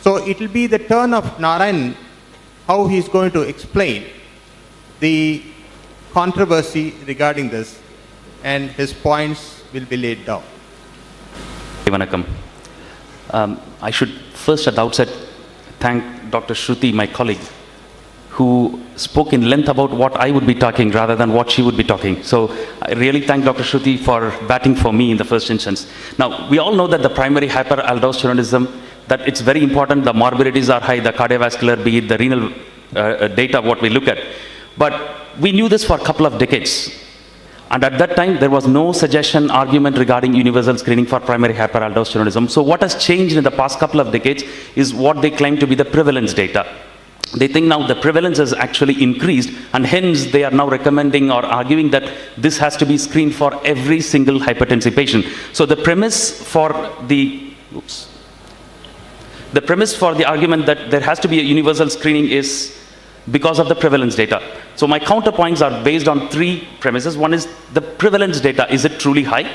So it will be the turn of Narayan how he is going to explain the controversy regarding this, and his points will be laid down. Vanakkam. I should first at the outset thank Dr. Shruti, my colleague, who spoke in length about what I would be talking rather than what she would be talking. So I really thank Dr. Shruti for batting for me in the first instance. Now, we all know that the primary hyperaldosteronism, that it's very important, the morbidities are high, the cardiovascular, be it the renal data, what we look at. But we knew this for a couple of decades. And at that time, there was no suggestion, argument regarding universal screening for primary hyperaldosteronism. So what has changed in the past couple of decades is what they claim to be the prevalence data. They think now the prevalence has actually increased, and hence they are now recommending or arguing that this has to be screened for every single hypertensive patient. So the premise for the argument that there has to be a universal screening is because of the prevalence data. So my counterpoints are based on three premises. One is the prevalence data. Is it truly high?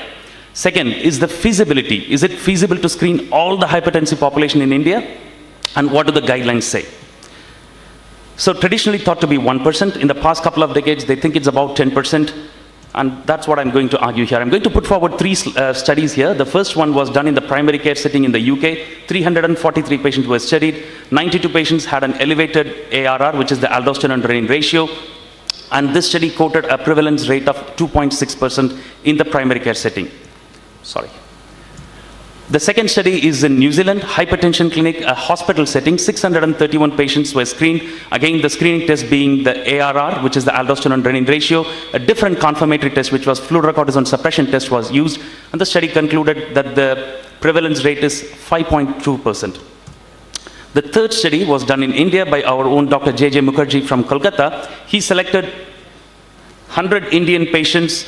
Second is the feasibility. Is it feasible to screen all the hypertensive population in India? And what do the guidelines say? So traditionally thought to be 1%. In the past couple of decades, they think it's about 10%. And that's what I'm going to argue here. I'm going to put forward three studies here. The first one was done in the primary care setting in the UK. 343 patients were studied. 92 patients had an elevated ARR, which is the aldosterone-renin ratio. And this study quoted a prevalence rate of 2.6% in the primary care setting. Sorry. The second study is in New Zealand, hypertension clinic, a hospital setting. 631 patients were screened. Again, the screening test being the ARR, which is the aldosterone-renin ratio. A different confirmatory test, which was fluorocortisone suppression test, was used. And the study concluded that the prevalence rate is 5.2%. The third study was done in India by our own Dr. J.J. Mukherjee from Kolkata. He selected 100 Indian patients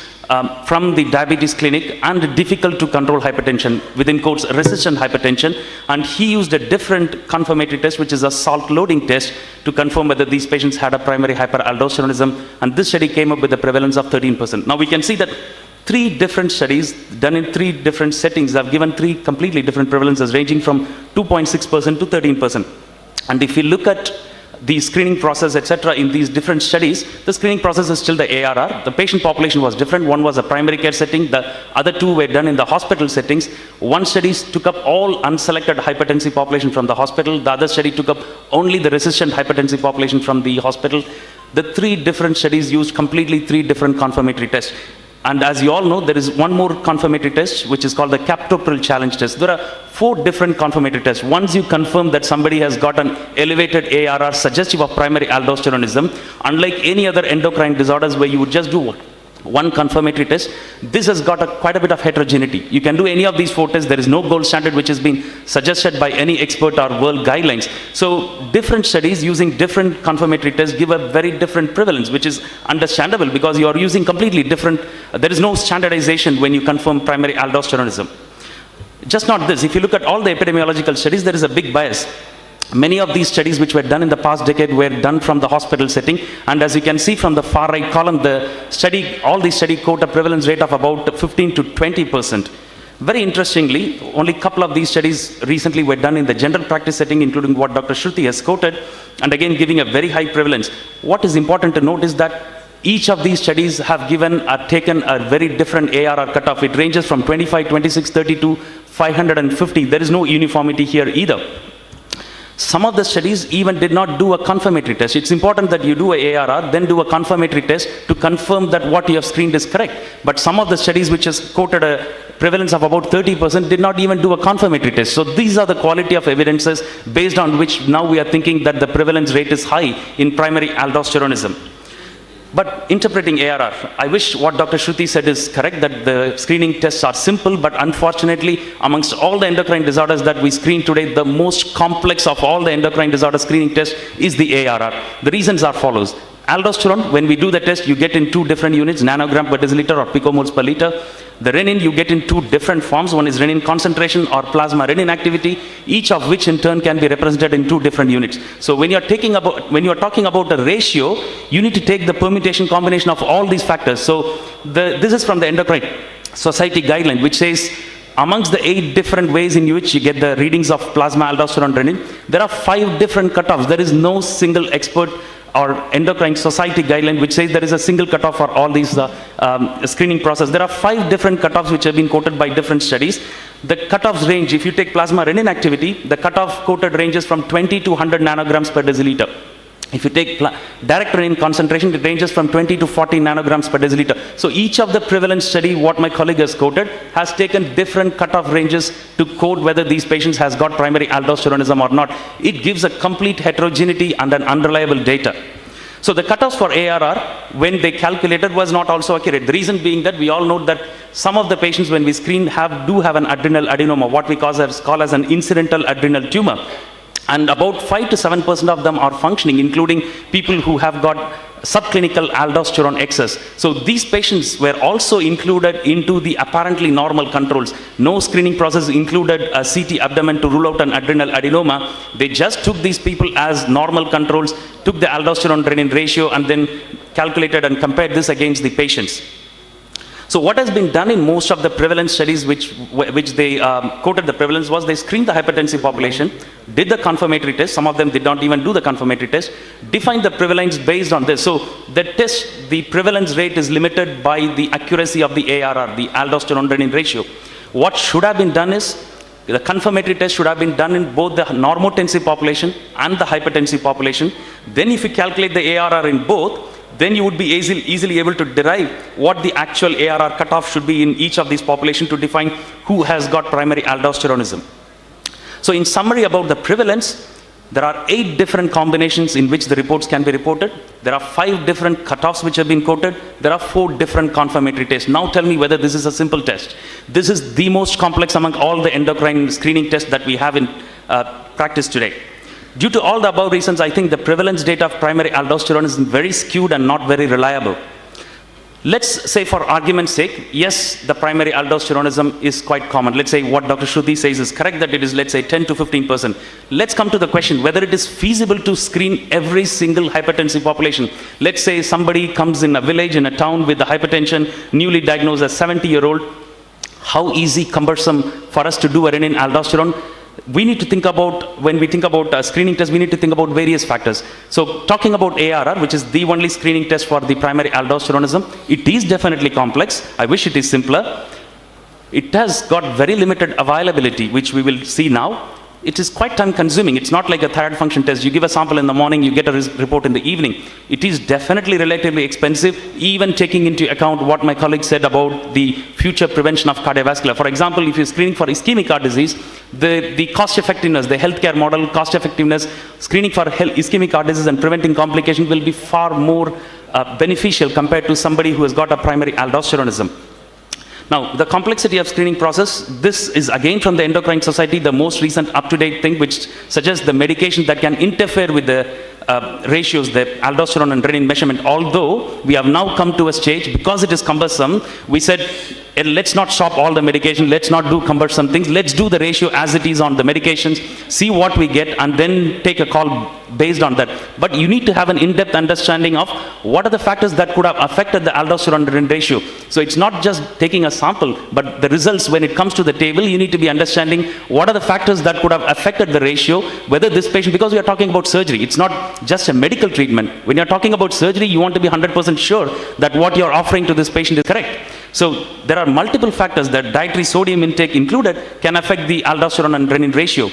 from the diabetes clinic and difficult to control hypertension, within quotes, resistant hypertension. And he used a different confirmatory test, which is a salt loading test, to confirm whether these patients had a primary hyperaldosteronism. And this study came up with a prevalence of 13%. Now we can see that three different studies done in three different settings have given three completely different prevalences, ranging from 2.6% to 13%. And if you look at the screening process, etc., in these different studies, the screening process is still the ARR. The patient population was different. One was a primary care setting. The other two were done in the hospital settings. One study took up all unselected hypertensive population from the hospital. The other study took up only the resistant hypertensive population from the hospital. The three different studies used completely three different confirmatory tests. And as you all know, there is one more confirmatory test, which is called the captopril challenge test. There are 4 different confirmatory tests. Once you confirm that somebody has got an elevated ARR suggestive of primary aldosteronism, unlike any other endocrine disorders where you would just do one confirmatory test, this has got quite a bit of heterogeneity. You can do any of these 4 tests. There is no gold standard which has been suggested by any expert or world guidelines. So different studies using different confirmatory tests give a very different prevalence, which is understandable because you are using completely different, there is no standardization when you confirm primary aldosteronism. Just not this, if you look at all the epidemiological studies, there is a big bias. Many of these studies which were done in the past decade were done from the hospital setting, and as you can see from the far right column, all these studies quote a prevalence rate of about 15 to 20%. Very interestingly, only a couple of these studies recently were done in the general practice setting, including what Dr. Shruti has quoted, and again giving a very high prevalence. What is important to note is that each of these studies have taken a very different ARR cutoff. It ranges from 25, 26, 32, 550. There is no uniformity here either. Some of the studies even did not do a confirmatory test. It's important that you do a ARR, then do a confirmatory test to confirm that what you have screened is correct. But some of the studies which has quoted a prevalence of about 30% did not even do a confirmatory test. So these are the quality of evidences based on which now we are thinking that the prevalence rate is high in primary aldosteronism. But interpreting ARR, I wish what Dr. Shruti said is correct, that the screening tests are simple, but unfortunately, amongst all the endocrine disorders that we screen today, the most complex of all the endocrine disorder screening tests is the ARR. The reasons are follows. Aldosterone, when we do the test, you get in 2 different units, nanogram per deciliter or picomoles per liter. The renin you get in 2 different forms. One is renin concentration or plasma renin activity, each of which in turn can be represented in 2 different units. So when you are talking about a ratio, you need to take the permutation combination of all these factors. So this is from the Endocrine Society guideline, which says amongst the 8 different ways in which you get the readings of plasma aldosterone renin, there are 5 different cutoffs. There is no single expert or endocrine society guideline which says there is a single cutoff for all these screening process. There are 5 different cutoffs which have been quoted by different studies. The cutoffs range, if you take plasma renin activity, the cutoff quoted ranges from 20 to 100 nanograms per deciliter. If you take direct renin concentration, it ranges from 20 to 40 nanograms per deciliter. So each of the prevalence study, what my colleague has quoted, has taken different cutoff ranges to quote whether these patients has got primary aldosteronism or not. It gives a complete heterogeneity and an unreliable data. So the cutoffs for ARR, when they calculated, was not also accurate. The reason being that we all know that some of the patients when we screen do have an adrenal adenoma, what we call as an incidental adrenal tumor. And about 5 to 7% of them are functioning, including people who have got subclinical aldosterone excess. So these patients were also included into the apparently normal controls. No screening process included a CT abdomen to rule out an adrenal adenoma. They just took these people as normal controls, took the aldosterone renin ratio, and then calculated and compared this against the patients. So what has been done in most of the prevalence studies which they quoted the prevalence was they screened the hypertensive population, did the confirmatory test, some of them did not even do the confirmatory test, defined the prevalence based on this. So the test, the prevalence rate is limited by the accuracy of the ARR, the aldosterone renin ratio. What should have been done is, the confirmatory test should have been done in both the normotensive population and the hypertensive population. Then if you calculate the ARR in both, then you would be easily able to derive what the actual ARR cutoff should be in each of these populations to define who has got primary aldosteronism. So in summary about the prevalence, there are 8 different combinations in which the reports can be reported. There are 5 different cutoffs which have been quoted. There are 4 different confirmatory tests. Now tell me whether this is a simple test. This is the most complex among all the endocrine screening tests that we have in practice today. Due to all the above reasons, I think the prevalence data of primary aldosterone is very skewed and not very reliable. Let's say for argument's sake, yes, the primary aldosteronism is quite common. Let's say what Dr. Shruti says is correct, that it is, let's say, 10 to 15%. Let's come to the question whether it is feasible to screen every single hypertensive population. Let's say somebody comes in a village, in a town with the hypertension, newly diagnosed as 70-year-old. How easy, cumbersome for us to do a renin aldosterone? We need to think about, when we think about screening tests, we need to think about various factors. So talking about ARR, which is the only screening test for the primary aldosteronism, it is definitely complex. I wish it is simpler. It has got very limited availability, which we will see now. It is quite time consuming. It's not like a thyroid function test. You give a sample in the morning, you get a report in the evening. It is definitely relatively expensive, even taking into account what my colleague said about the future prevention of cardiovascular. For example, if you're screening for ischemic heart disease, the cost effectiveness, the healthcare model, cost effectiveness, screening for ischemic heart disease and preventing complications will be far more beneficial compared to somebody who has got a primary aldosteronism. Now, the complexity of screening process, this is again from the Endocrine Society, the most recent up-to-date thing which suggests the medication that can interfere with the ratios, the aldosterone and renin measurement. Although we have now come to a stage, because it is cumbersome, we said, let's not stop all the medication, let's not do cumbersome things, let's do the ratio as it is on the medications, see what we get, and then take a call based on that. But you need to have an in-depth understanding of what are the factors that could have affected the aldosterone-renin ratio. So it's not just taking a sample, but the results, when it comes to the table, you need to be understanding what are the factors that could have affected the ratio, whether this patient, because we are talking about surgery, it's not just a medical treatment. When you're talking about surgery, you want to be 100% sure that what you're offering to this patient is correct. So there are multiple factors that dietary sodium intake included can affect the aldosterone and renin ratio.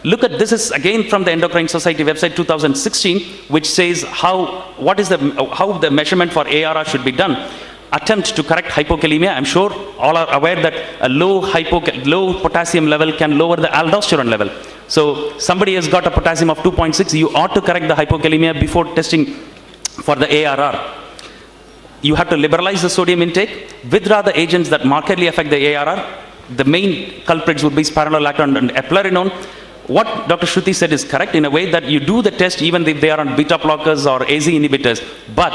Look at this, is again from the Endocrine Society website 2016, which says how the measurement for ARR should be done. Attempt to correct hypokalemia. I'm sure all are aware that a low potassium level can lower the aldosterone level. So somebody has got a potassium of 2.6, you ought to correct the hypokalemia before testing for the ARR. You have to liberalize the sodium intake. Withdraw the agents that markedly affect the ARR. The main culprits would be spironolactone and eplerenone. What Dr. Shruti said is correct in a way that you do the test even if they are on beta blockers or AZ inhibitors. But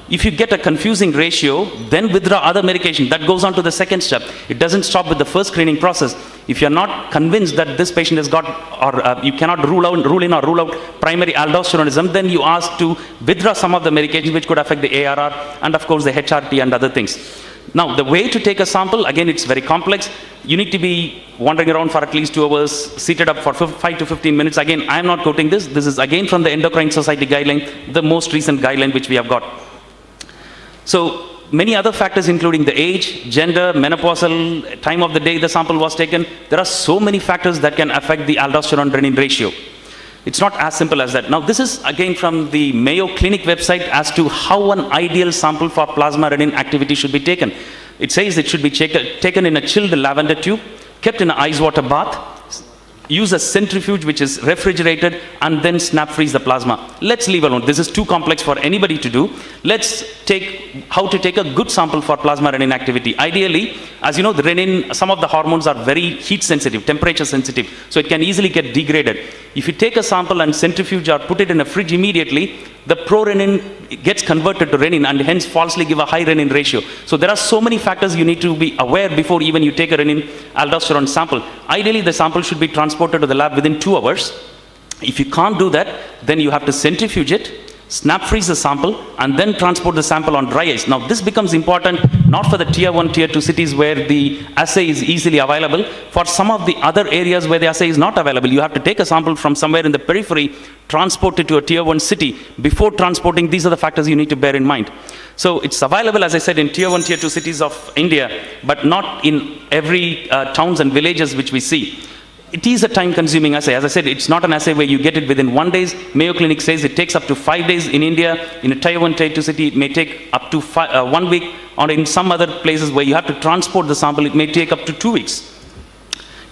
if you get a confusing ratio, then withdraw other medication. That goes on to the second step. It doesn't stop with the first screening process. If you're not convinced that this patient has got, or you cannot rule in or rule out primary aldosteronism, then you ask to withdraw some of the medications which could affect the ARR and of course the HRT and other things. Now, the way to take a sample, again, it's very complex. You need to be wandering around for at least 2 hours, seated up for 5 to 15 minutes. Again, I'm not quoting this. This is again from the Endocrine Society guideline, the most recent guideline which we have got. So, many other factors including the age, gender, menopausal, time of the day the sample was taken. There are so many factors that can affect the aldosterone-renin ratio. It's not as simple as that. Now, this is again from the Mayo Clinic website as to how an ideal sample for plasma renin activity should be taken. It says it should be taken in a chilled lavender tube, kept in an ice water bath, use a centrifuge which is refrigerated, and then snap freeze the plasma. Let's leave alone. This is too complex for anybody to do. Let's take how to take a good sample for plasma renin activity. Ideally, as you know, the renin, some of the hormones are very heat sensitive, temperature sensitive, so it can easily get degraded. If you take a sample and centrifuge or put it in a fridge immediately, the prorenin gets converted to renin and hence falsely give a high renin ratio. So there are so many factors you need to be aware before even you take a renin aldosterone sample. Ideally, the sample should be transported to the lab within 2 hours. If you can't do that, then you have to centrifuge it, snap freeze the sample, and then transport the sample on dry ice. Now, this becomes important not for the tier 1, tier 2 cities where the assay is easily available. For some of the other areas where the assay is not available, you have to take a sample from somewhere in the periphery, transport it to a tier 1 city. Before transporting, these are the factors you need to bear in mind. So it's available, as I said, in tier 1, tier 2 cities of India, but not in every towns and villages which we see. It is a time-consuming assay. As I said, it's not an assay where you get it within 1 day. Mayo Clinic says it takes up to 5 days in India. In a tier 1, tier 2 city, it may take up to 1 week, or in some other places where you have to transport the sample, it may take up to 2 weeks.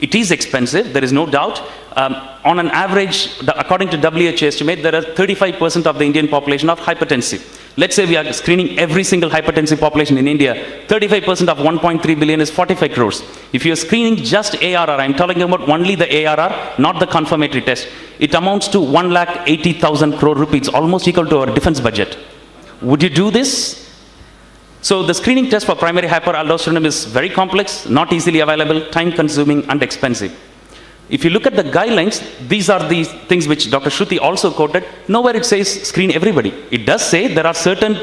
It is expensive, there is no doubt. On an average, according to WHO estimate, there are 35% of the Indian population of hypertensive. Let's say we are screening every single hypertensive population in India. 35% of 1.3 billion is 45 crores. If you are screening just ARR, I'm talking about only the ARR, not the confirmatory test, it amounts to 1,80,000 crore rupees, almost equal to our defense budget. Would you do this? So the screening test for primary hyperaldosteronism is very complex, not easily available, time-consuming, and expensive. If you look at the guidelines, these are the things which Dr. Shruti also quoted. Nowhere it says screen everybody. It does say there are certain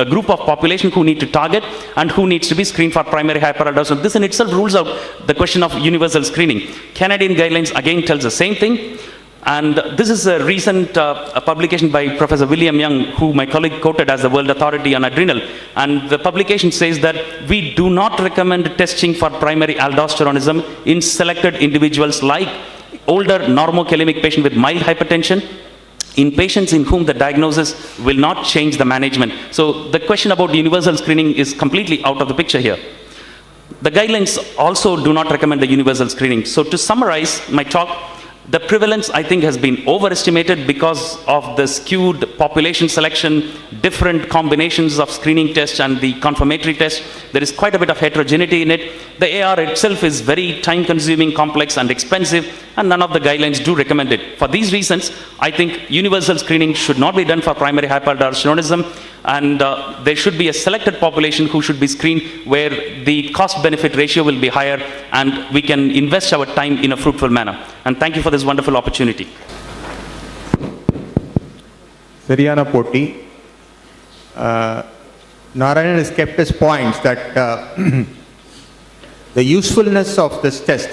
group of population who need to target and who needs to be screened for primary hyperaldosteronism. This in itself rules out the question of universal screening. Canadian guidelines again tells the same thing. And this is a recent publication by Professor William Young, who my colleague quoted as the world authority on adrenal. And the publication says that we do not recommend testing for primary aldosteronism in selected individuals like older normokalemic patient with mild hypertension, in patients in whom the diagnosis will not change the management. So the question about universal screening is completely out of the picture here. The guidelines also do not recommend the universal screening. So to summarize my talk, the prevalence, I think, has been overestimated because of the skewed population selection, different combinations of screening tests and the confirmatory test. There is quite a bit of heterogeneity in it. The AR itself is very time-consuming, complex, and expensive, and none of the guidelines do recommend it. For these reasons, I think universal screening should not be done for primary hyperaldosteronism, and there should be a selected population who should be screened where the cost-benefit ratio will be higher and we can invest our time in a fruitful manner. And thank you for this wonderful opportunity. Sariyana Poti. Narayanan has kept his points that the usefulness of this test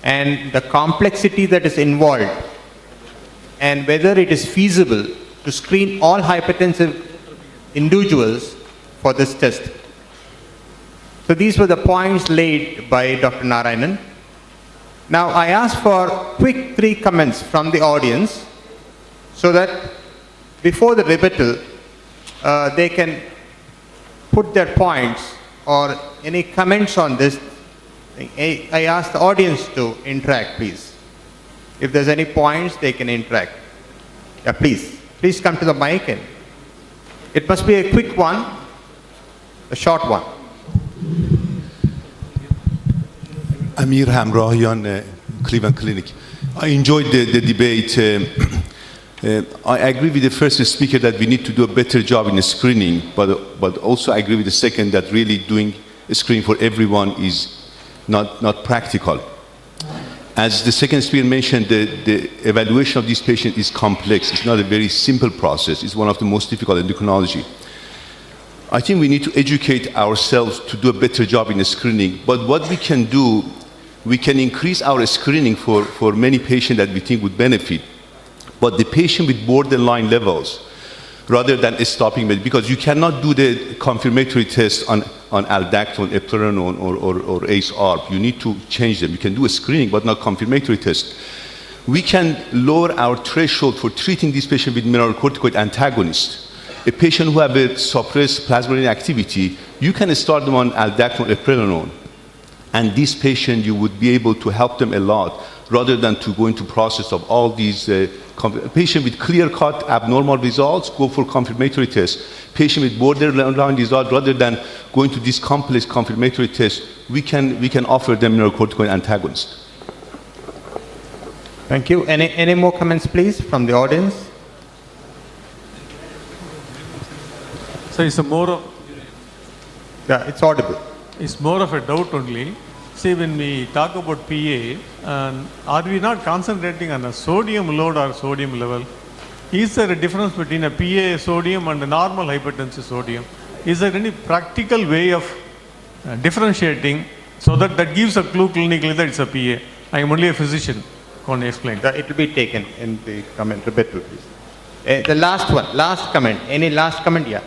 and the complexity that is involved and whether it is feasible to screen all hypertensive individuals for this test. So these were the points laid by Dr. Narayanan. Now I ask for quick 3 comments from the audience so that before the rebuttal they can put their points or any comments on this. I ask the audience to interact, please. If there's any points, they can interact. Yeah, please come to the mic, and it must be a quick one, a short one. Amir Hamrahian, Cleveland Clinic. I enjoyed the debate. I agree with the first speaker that we need to do a better job in screening, but also I agree with the second that really doing a screening for everyone is not practical. As the second speaker mentioned, the evaluation of this patient is complex. It's not a very simple process. It's one of the most difficult endocrinology. I think we need to educate ourselves to do a better job in screening. But what we can do, we can increase our screening for many patients that we think would benefit. But the patient with borderline levels, rather than stopping it, because you cannot do the confirmatory test on aldactone, eplerenone, or ACE-ARB. You need to change them. You can do a screening, but not confirmatory test. We can lower our threshold for treating this patient with mineralocorticoid antagonists. A patient who have a suppressed plasma activity, you can start them on aldactone, eplerenone. And this patient, you would be able to help them a lot, rather than to go into process of all these patient with clear-cut abnormal results, go for confirmatory test. Patient with borderline results, rather than going to this complex confirmatory test, we can offer them mineralocorticoid antagonists. Thank you. Any more comments, please, from the audience? So it's Yeah, it's audible. It's more of a doubt only. See, when we talk about PA, are we not concentrating on a sodium load or sodium level? Is there a difference between a PA sodium and a normal hypertensive sodium? Is there any practical way of differentiating so that gives a clue clinically that it's a PA? I am only a physician. Can you explain? It will be taken in the comment, rebuttal, please. The last one, last comment. Any last comment? Yeah.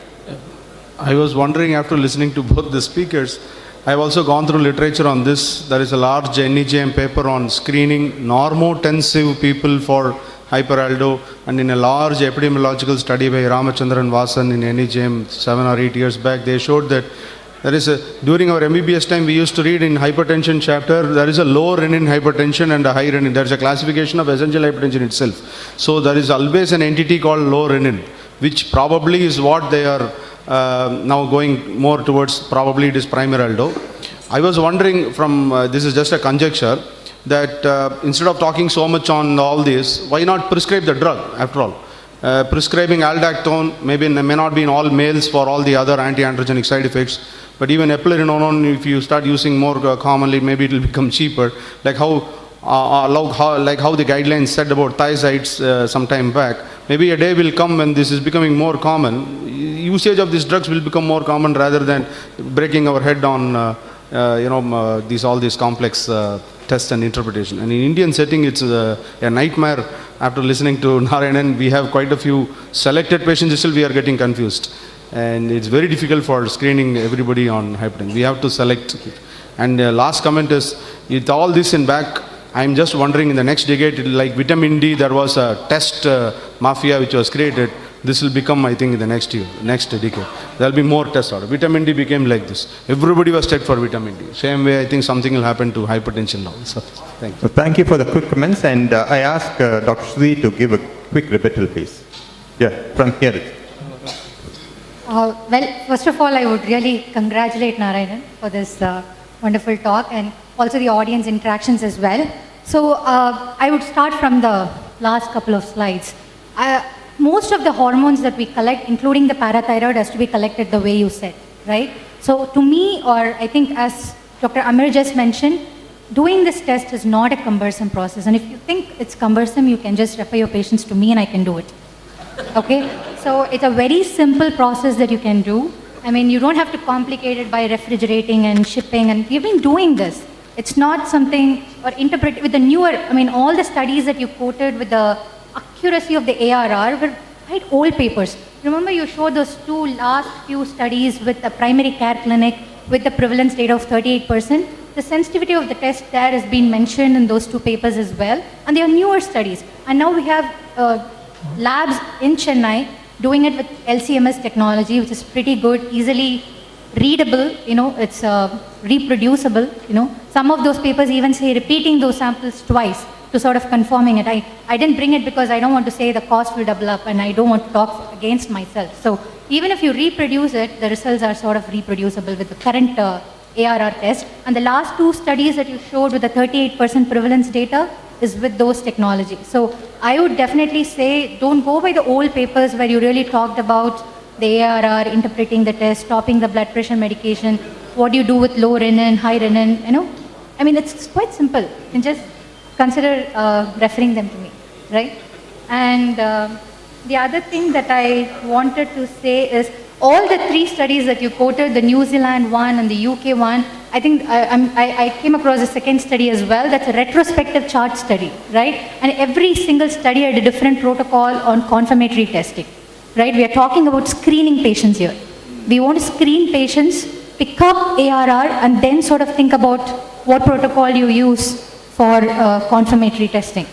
I was wondering, after listening to both the speakers, I've also gone through literature on this. There is a large NEJM paper on screening normotensive people for hyperaldo, and in a large epidemiological study by Ramachandran Vasan in NEJM 7 or 8 years back, they showed that there is during our MBBS time, we used to read in hypertension chapter, there is a low renin hypertension and a high renin. There is a classification of essential hypertension itself. So there is always an entity called low renin, which probably is what they are now going more towards. Probably it is primaraldo. I was wondering from, this is just a conjecture, that instead of talking so much on all this, why not prescribe the drug after all? Prescribing aldactone may not be in all males for all the other anti-androgenic side effects, but even eplerenone, if you start using more commonly, maybe it will become cheaper. Like how the guidelines said about thiazides some time back. Maybe a day will come when this is becoming more common. Usage of these drugs will become more common rather than breaking our head on all these complex tests and interpretation. And in Indian setting, it's a nightmare. After listening to Narayanan, we have quite a few selected patients, still we are getting confused. And it's very difficult for screening everybody on hypertension. We have to select. And last comment is, with all this in back, I'm just wondering, in the next decade, like vitamin D, there was a test mafia which was created. This will become, I think, in the next decade. There will be more tests out. Vitamin D became like this. Everybody was checked for vitamin D. Same way, I think something will happen to hypertension now. So, thank you. So thank you for the quick comments, and I ask Dr. Sri to give a quick rebuttal, please. Yeah, from here. Well, first of all, I would really congratulate Narayanan for this wonderful talk, and also the audience interactions as well. So I would start from the last couple of slides. Most of the hormones that we collect, including the parathyroid, has to be collected the way you said, right? So to me, or I think as Dr. Amir just mentioned, doing this test is not a cumbersome process. And if you think it's cumbersome, you can just refer your patients to me and I can do it. Okay? So it's a very simple process that you can do. I mean, you don't have to complicate it by refrigerating and shipping, and we've been doing this. It's not something, or interpret with the newer, I mean, all the studies that you quoted with the accuracy of the ARR were quite old papers. Remember, you showed those last few studies with the primary care clinic with the prevalence data of 38%. The sensitivity of the test there has been mentioned in those 2 papers as well. And they are newer studies. And now we have labs in Chennai doing it with LCMS technology, which is pretty good, easily readable, it's reproducible, Some of those papers even say repeating those samples twice to sort of confirming it. I didn't bring it because I don't want to say the cost will double up, and I don't want to talk against myself. So even if you reproduce it, the results are sort of reproducible with the current ARR test. And the last 2 studies that you showed with the 38% prevalence data is with those technologies. So I would definitely say, don't go by the old papers where you really talked about the ARR, interpreting the test, stopping the blood pressure medication, what do you do with low renin, high renin, I mean, it's quite simple. You can just consider referring them to me, right? And the other thing that I wanted to say is, all the 3 studies that you quoted, the New Zealand one and the UK one, I think I came across a second study as well. That's a retrospective chart study, right? And every single study had a different protocol on confirmatory testing, right? We are talking about screening patients here. We want to screen patients, pick up ARR, and then sort of think about what protocol you use for confirmatory testing,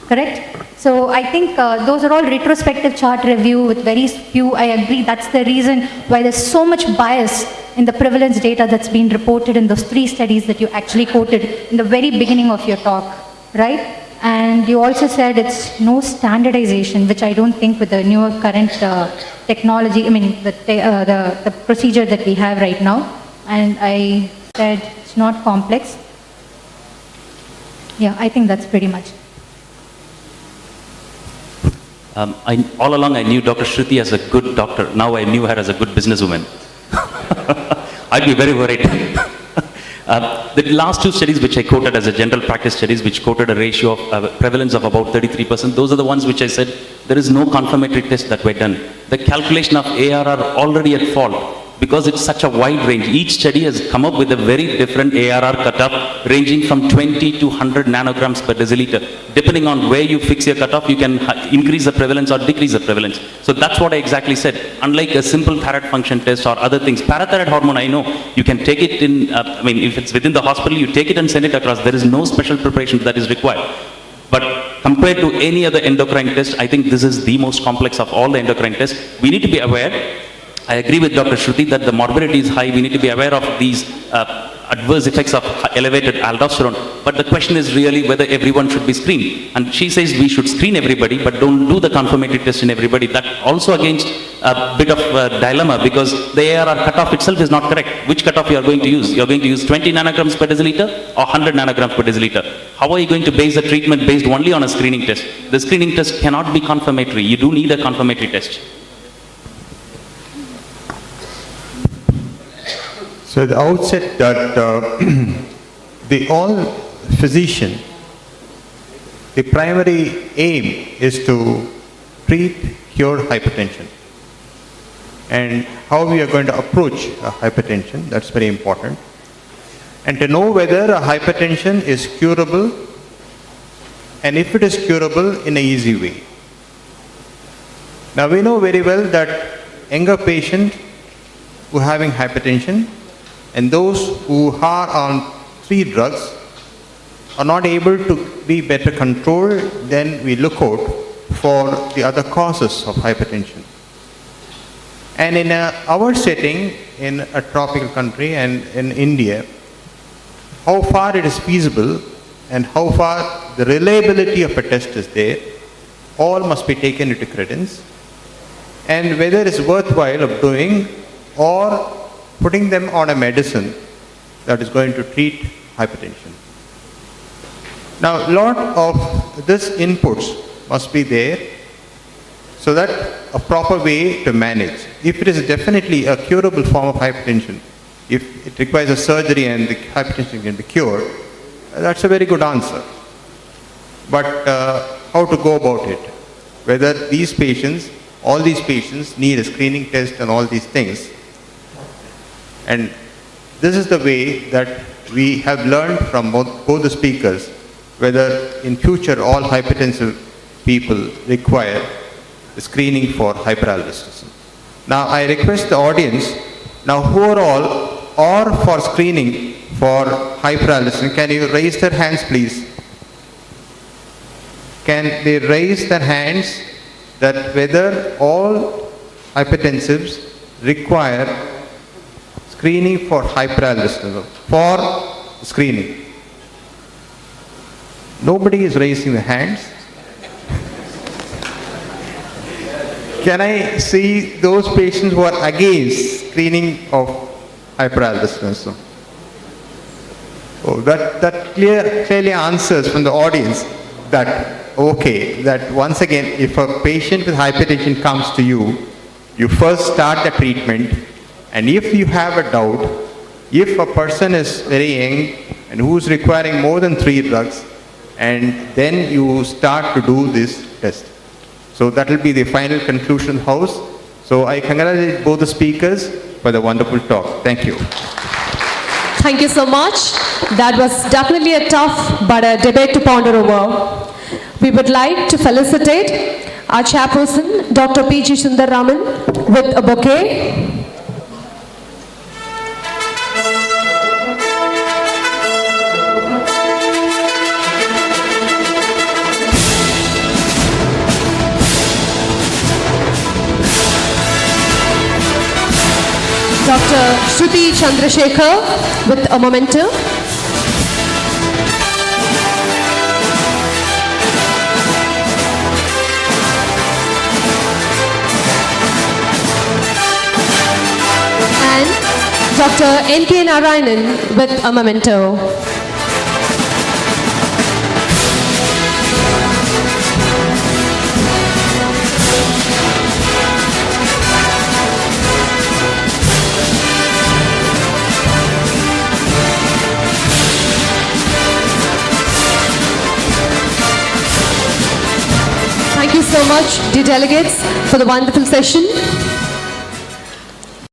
correct? So I think those are all retrospective chart review with very few. I agree, that's the reason why there's so much bias in the prevalence data that's been reported in those 3 studies that you actually quoted in the very beginning of your talk, right? And you also said it's no standardization, which I don't think with the newer current technology, I mean the procedure that we have right now. And I said it's not complex. Yeah, I think that's pretty much. All along I knew Dr. Shruti as a good doctor. Now I knew her as a good businesswoman. I'd be very worried. The last 2 studies which I quoted as a general practice studies, which quoted a ratio of prevalence of about 33%, those are the ones which I said there is no confirmatory test that were done. The calculation of ARR already at fault, because it's such a wide range. Each study has come up with a very different ARR cutoff, ranging from 20 to 100 nanograms per deciliter. Depending on where you fix your cutoff, you can increase the prevalence or decrease the prevalence. So that's what I exactly said. Unlike a simple thyroid function test or other things, parathyroid hormone, I know, you can take it in, if it's within the hospital, you take it and send it across. There is no special preparation that is required. But compared to any other endocrine test, I think this is the most complex of all the endocrine tests. We need to be aware. I agree with Dr. Shruti that the morbidity is high. We need to be aware of these adverse effects of elevated aldosterone. But the question is really whether everyone should be screened. And she says we should screen everybody, but don't do the confirmatory test in everybody. That also against a bit of a dilemma, because the ARR cutoff itself is not correct. Which cutoff you are going to use? You are going to use 20 nanograms per deciliter or 100 nanograms per deciliter. How are you going to base the treatment based only on a screening test? The screening test cannot be confirmatory. You do need a confirmatory test. So at the outset that all physician, the primary aim is to treat, cure hypertension. And how we are going to approach hypertension, that's very important. And to know whether a hypertension is curable, and if it is curable in an easy way. Now we know very well that younger patients who are having hypertension and those who are on 3 drugs are not able to be better controlled, then we look out for the other causes of hypertension. And in our setting, in a tropical country and in India, how far it is feasible and how far the reliability of a test is there, all must be taken into credence. And whether it's worthwhile of doing or putting them on a medicine that is going to treat hypertension. Now, a lot of this inputs must be there so that a proper way to manage. If it is definitely a curable form of hypertension, if it requires a surgery and the hypertension can be cured, that's a very good answer. But how to go about it? Whether these patients, all these patients need a screening test and all these things. And this is the way that we have learned from both the speakers, whether in future all hypertensive people require screening for hyperaldosteronism. Now I request the audience, now who are all or for screening for hyperaldosteronism, can you raise their hands please? Can they raise their hands that whether all hypertensives require screening for hyperaldosteronism, for screening? Nobody is raising the hands. Can I see those patients who are against screening of hyperaldosteronism? Oh, that clearly answers from the audience that, okay, that once again, if a patient with hypertension comes to you, you first start the treatment. And if you have a doubt, if a person is very young and who is requiring more than 3 drugs, and then you start to do this test. So that will be the final conclusion house. So I congratulate both the speakers for the wonderful talk. Thank you. Thank you so much. That was definitely a tough but a debate to ponder over. We would like to felicitate our chairperson, Dr. P.G. Sundararaman, with a bouquet. Dr. Shruti Chandrasekhar with a memento. And Dr. N K Narayanan with a memento. Thank you so much, dear delegates, for the wonderful session.